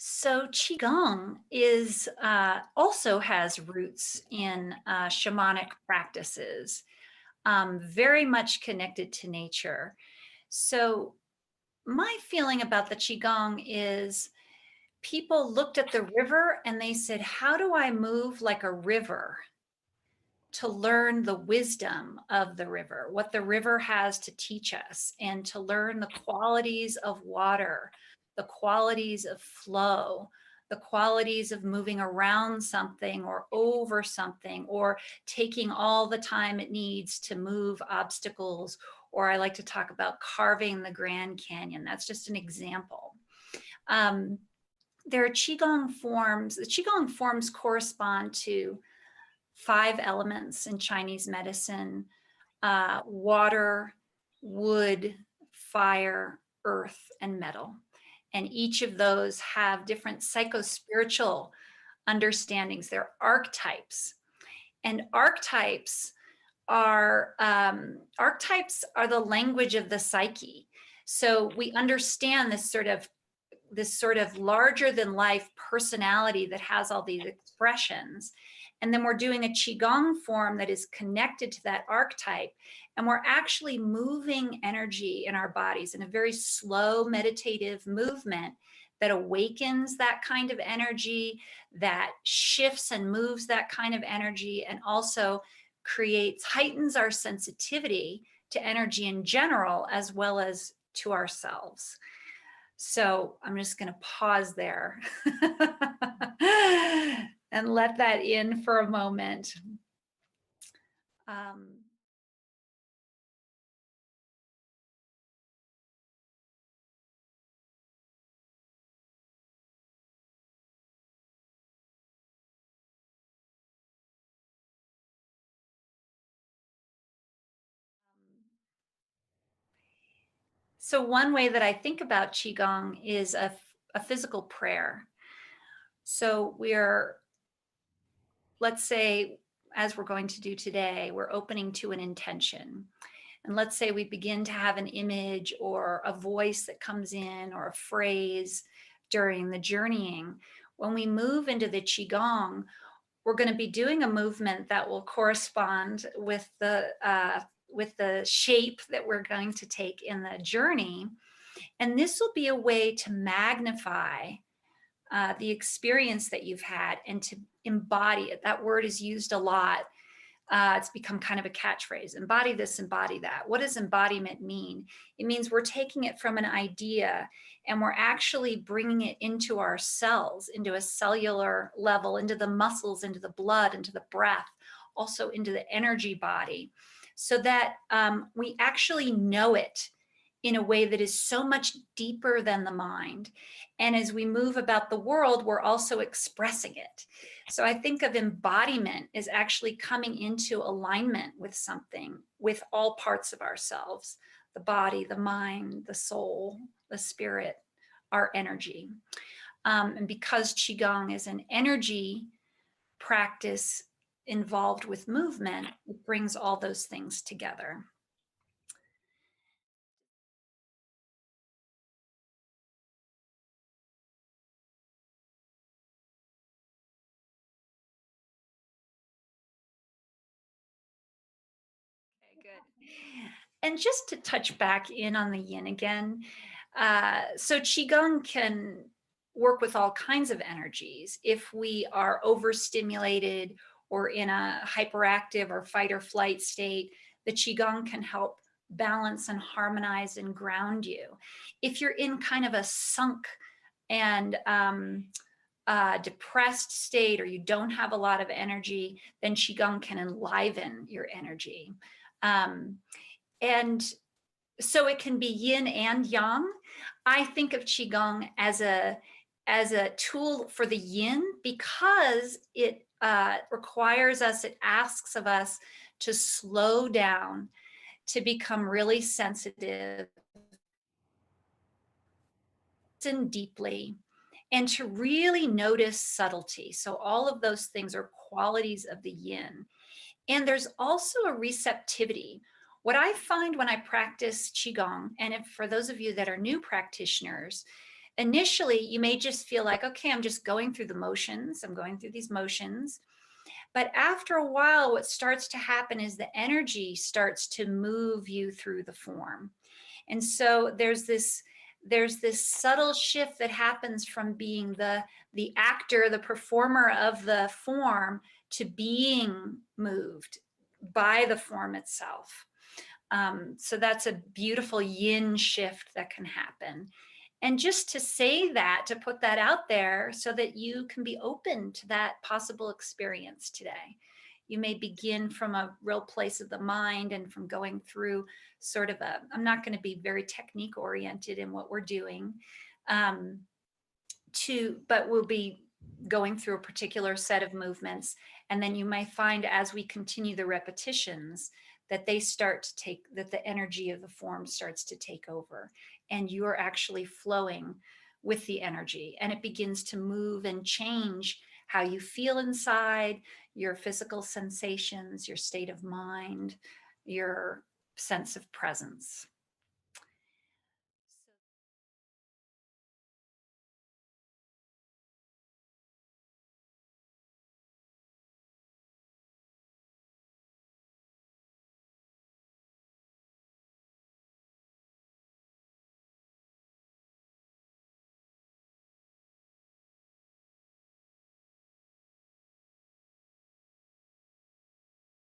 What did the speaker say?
So Qigong is also has roots in shamanic practices, very much connected to nature. So my feeling about the Qigong is people looked at the river and they said, how do I move like a river to learn the wisdom of the river, what the river has to teach us, and to learn the qualities of water, the qualities of flow, the qualities of moving around something or over something, or taking all the time it needs to move obstacles. Or I like to talk about carving the Grand Canyon. That's just an example. Um, there are Qigong forms. The Qigong forms correspond to 5 elements in Chinese medicine: water, wood, fire, earth, and metal. And each of those have different psychospiritual understandings. They're archetypes. And archetypes are the language of the psyche. So we understand this sort of larger than life personality that has all these expressions. And then we're doing a Qigong form that is connected to that archetype. And we're actually moving energy in our bodies in a very slow meditative movement that awakens that kind of energy, that shifts and moves that kind of energy, and also heightens our sensitivity to energy in general, as well as to ourselves. So I'm just going to pause there and let that in for a moment. So one way that I think about Qigong is a physical prayer. So let's say, as we're going to do today, we're opening to an intention. And let's say we begin to have an image or a voice that comes in, or a phrase during the journeying. When we move into the Qigong, we're going to be doing a movement that will correspond with the shape that we're going to take in the journey. And this will be a way to magnify the experience that you've had and to embody it. That word is used a lot. It's become kind of a catchphrase: embody this, embody that. What does embodiment mean? It means we're taking it from an idea and we're actually bringing it into our cells, into a cellular level, into the muscles, into the blood, into the breath, also into the energy body, so that we actually know it in a way that is so much deeper than the mind. And as we move about the world, we're also expressing it. So I think of embodiment as actually coming into alignment with something, with all parts of ourselves: the body, the mind, the soul, the spirit, our energy. And because Qigong is an energy practice involved with movement, it brings all those things together. Good. And just to touch back in on the yin again, so Qigong can work with all kinds of energies. If we are overstimulated or in a hyperactive or fight or flight state, the Qigong can help balance and harmonize and ground you. If you're in kind of a sunk and depressed state, or you don't have a lot of energy, then Qigong can enliven your energy. And so it can be yin and yang. I think of Qigong as a tool for the yin, because it requires us, it asks of us to slow down, to become really sensitive, listen deeply, and to really notice subtlety. So all of those things are qualities of the yin. And there's also a receptivity. What I find when I practice Qigong, and if for those of you that are new practitioners, initially you may just feel like, okay, I'm just going through the motions. I'm going through these motions. But after a while, what starts to happen is the energy starts to move you through the form. And so there's this subtle shift that happens from being the actor, the performer of the form, to being moved by the form itself. So that's a beautiful yin shift that can happen. And just to say that, to put that out there so that you can be open to that possible experience today. You may begin from a real place of the mind and from going through sort of I'm not going to be very technique oriented in what we're doing, but we'll be going through a particular set of movements. And then you might find as we continue the repetitions that the energy of the form starts to take over, and you're actually flowing with the energy, and it begins to move and change how you feel inside, your physical sensations, your state of mind, your sense of presence.